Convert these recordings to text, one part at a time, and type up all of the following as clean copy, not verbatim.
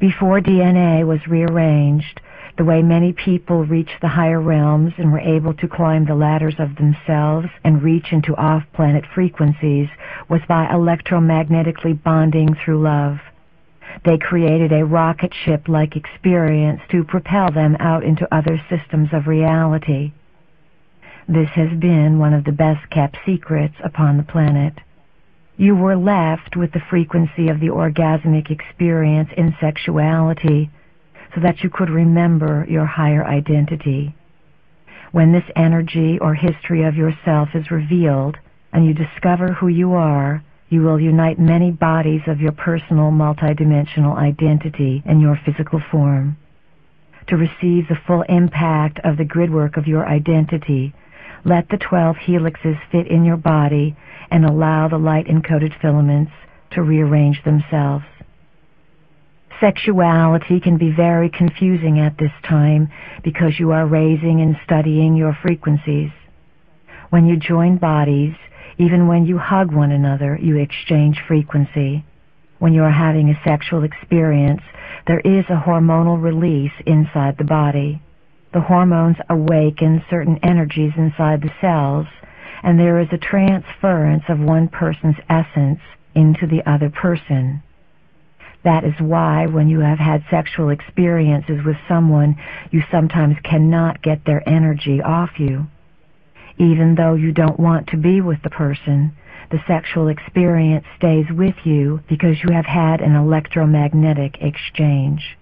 Before DNA was rearranged, the way many people reached the higher realms and were able to climb the ladders of themselves and reach into off-planet frequencies was by electromagnetically bonding through love. They created a rocket ship-like experience to propel them out into other systems of reality. This has been one of the best-kept secrets upon the planet. You were left with the frequency of the orgasmic experience in sexuality so that you could remember your higher identity. When this energy or history of yourself is revealed and you discover who you are, you will unite many bodies of your personal multidimensional identity in your physical form. To receive the full impact of the gridwork of your identity, let the 12 helixes fit in your body and allow the light-encoded filaments to rearrange themselves. Sexuality can be very confusing at this time because you are raising and studying your frequencies. When you join bodies, even when you hug one another, you exchange frequency. When you are having a sexual experience, there is a hormonal release inside the body. The hormones awaken certain energies inside the cells, and there is a transference of one person's essence into the other person. That is why when you have had sexual experiences with someone, you sometimes cannot get their energy off you. Even though you don't want to be with the person, the sexual experience stays with you because you have had an electromagnetic exchange.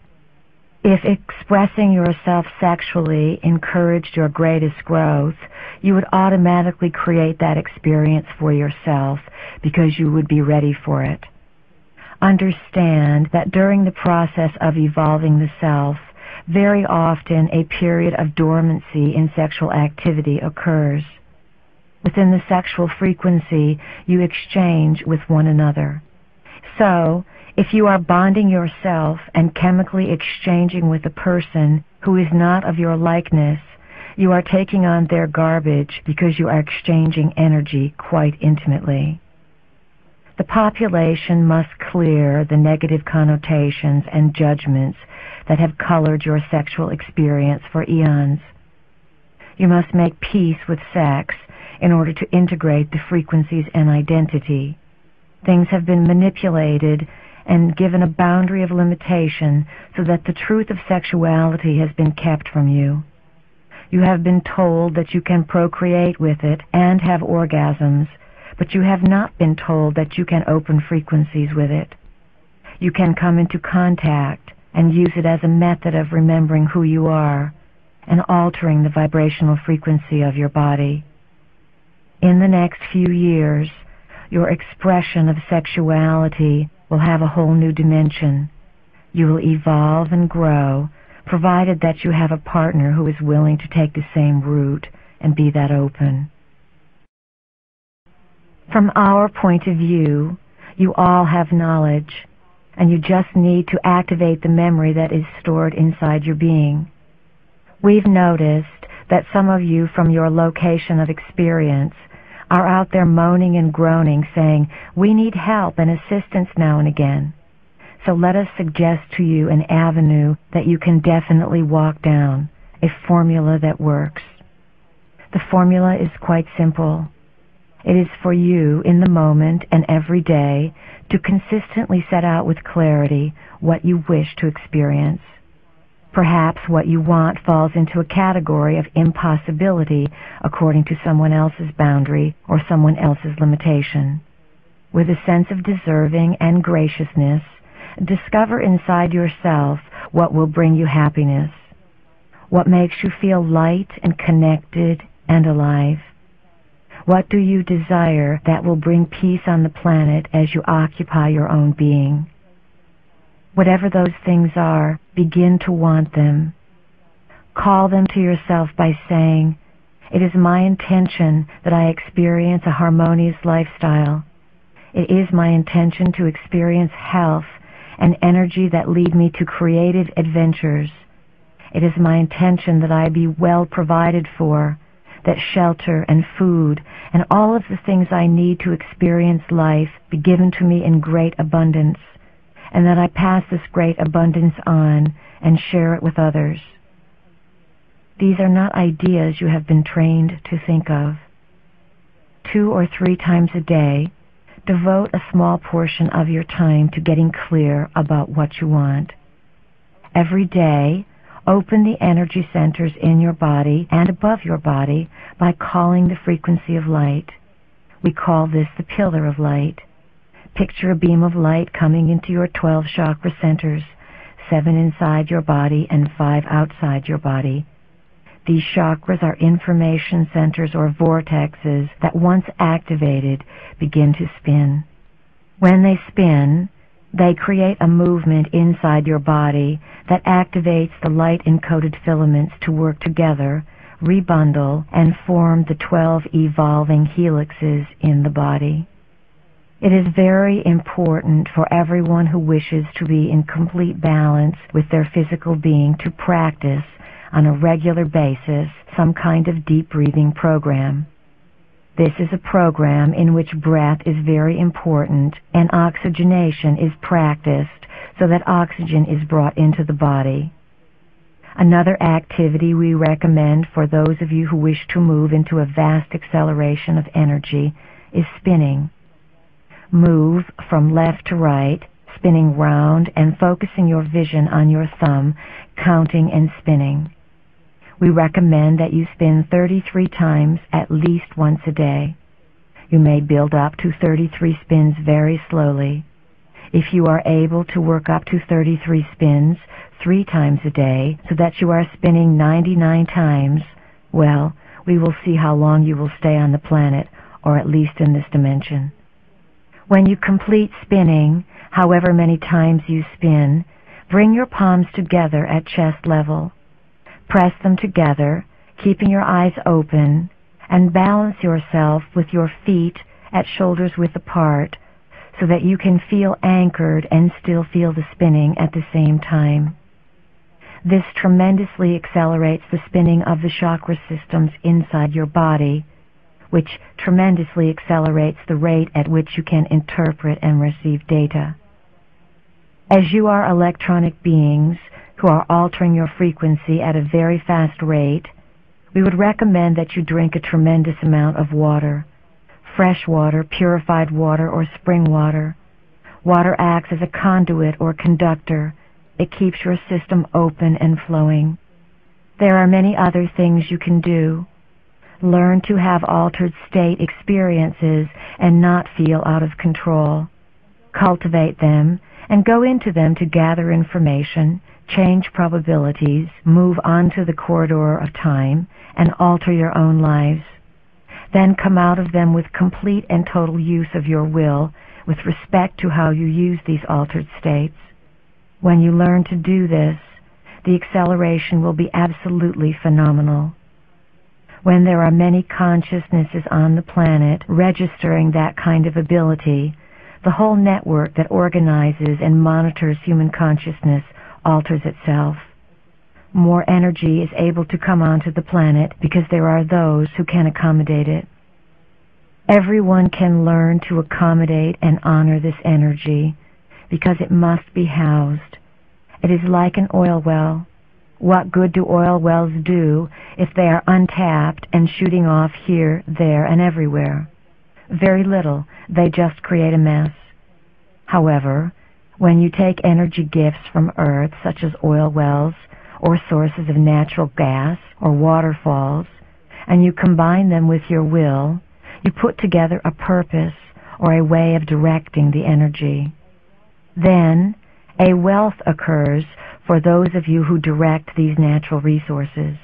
If expressing yourself sexually encouraged your greatest growth, you would automatically create that experience for yourself because you would be ready for it. Understand that during the process of evolving the self, very often a period of dormancy in sexual activity occurs. Within the sexual frequency, you exchange with one another. So, if you are bonding yourself and chemically exchanging with a person who is not of your likeness, you are taking on their garbage because you are exchanging energy quite intimately. The population must clear the negative connotations and judgments that have colored your sexual experience for eons. You must make peace with sex in order to integrate the frequencies and identity. Things have been manipulated and given a boundary of limitation so that the truth of sexuality has been kept from you. You have been told that you can procreate with it and have orgasms, but you have not been told that you can open frequencies with it. You can come into contact and use it as a method of remembering who you are and altering the vibrational frequency of your body. In the next few years, your expression of sexuality will have a whole new dimension. You will evolve and grow, provided that you have a partner who is willing to take the same route and be that open. From our point of view, you all have knowledge, and you just need to activate the memory that is stored inside your being. We've noticed that some of you from your location of experience are out there moaning and groaning, saying, "We need help and assistance now and again." So let us suggest to you an avenue that you can definitely walk down, a formula that works. The formula is quite simple. It is for you in the moment and every day to consistently set out with clarity what you wish to experience. Perhaps what you want falls into a category of impossibility according to someone else's boundary or someone else's limitation. With a sense of deserving and graciousness, discover inside yourself what will bring you happiness, what makes you feel light and connected and alive. What do you desire that will bring peace on the planet as you occupy your own being? Whatever those things are, begin to want them. Call them to yourself by saying, "It is my intention that I experience a harmonious lifestyle. It is my intention to experience health and energy that lead me to creative adventures. It is my intention that I be well provided for, that shelter and food and all of the things I need to experience life be given to me in great abundance, and that I pass this great abundance on and share it with others. These are not ideas you have been trained to think of. 2 or 3 times a day, devote a small portion of your time to getting clear about what you want. Every day, open the energy centers in your body and above your body by calling the frequency of light. We call this the pillar of light. Picture a beam of light coming into your 12 chakra centers, 7 inside your body and 5 outside your body. These chakras are information centers or vortexes that once activated begin to spin. When they spin, they create a movement inside your body that activates the light-encoded filaments to work together, rebundle, and form the 12 evolving helixes in the body. It is very important for everyone who wishes to be in complete balance with their physical being to practice on a regular basis some kind of deep breathing program. This is a program in which breath is very important and oxygenation is practiced so that oxygen is brought into the body. Another activity we recommend for those of you who wish to move into a vast acceleration of energy is spinning. Move from left to right, spinning round and focusing your vision on your thumb, counting and spinning. We recommend that you spin 33 times at least once a day. You may build up to 33 spins very slowly. If you are able to work up to 33 spins 3 times a day so that you are spinning 99 times, well, we will see how long you will stay on the planet, or at least in this dimension. When you complete spinning, however many times you spin, bring your palms together at chest level. Press them together, keeping your eyes open, and balance yourself with your feet at shoulders width apart so that you can feel anchored and still feel the spinning at the same time. This tremendously accelerates the spinning of the chakra systems inside your body, which tremendously accelerates the rate at which you can interpret and receive data. As you are electronic beings who are altering your frequency at a very fast rate, we would recommend that you drink a tremendous amount of water. Fresh water, purified water, or spring water. Water acts as a conduit or conductor. It keeps your system open and flowing. There are many other things you can do. Learn to have altered state experiences and not feel out of control. Cultivate them and go into them to gather information, change probabilities, move onto the corridor of time, and alter your own lives. Then come out of them with complete and total use of your will with respect to how you use these altered states. When you learn to do this, the acceleration will be absolutely phenomenal. When there are many consciousnesses on the planet registering that kind of ability, the whole network that organizes and monitors human consciousness alters itself. More energy is able to come onto the planet because there are those who can accommodate it. Everyone can learn to accommodate and honor this energy because it must be housed. It is like an oil well. What good do oil wells do if they are untapped and shooting off here, there, and everywhere? Very little. They just create a mess. However, when you take energy gifts from Earth, such as oil wells, or sources of natural gas, or waterfalls, and you combine them with your will, you put together a purpose or a way of directing the energy. Then, a wealth occurs for those of you who direct these natural resources.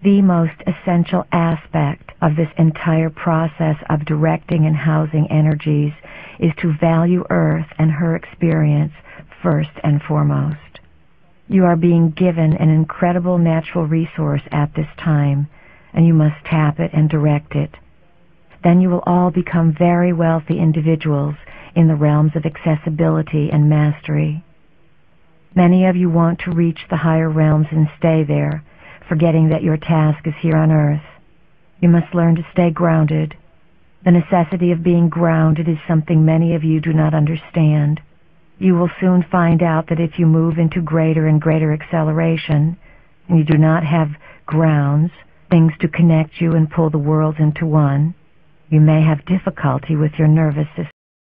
The most essential aspect of this entire process of directing and housing energies is to value Earth and her experience first and foremost. You are being given an incredible natural resource at this time, and you must tap it and direct it. Then you will all become very wealthy individuals in the realms of accessibility and mastery. Many of you want to reach the higher realms and stay there, forgetting that your task is here on Earth. You must learn to stay grounded. The necessity of being grounded is something many of you do not understand. You will soon find out that if you move into greater and greater acceleration, and you do not have grounds, things to connect you and pull the worlds into one, you may have difficulty with your nervous system.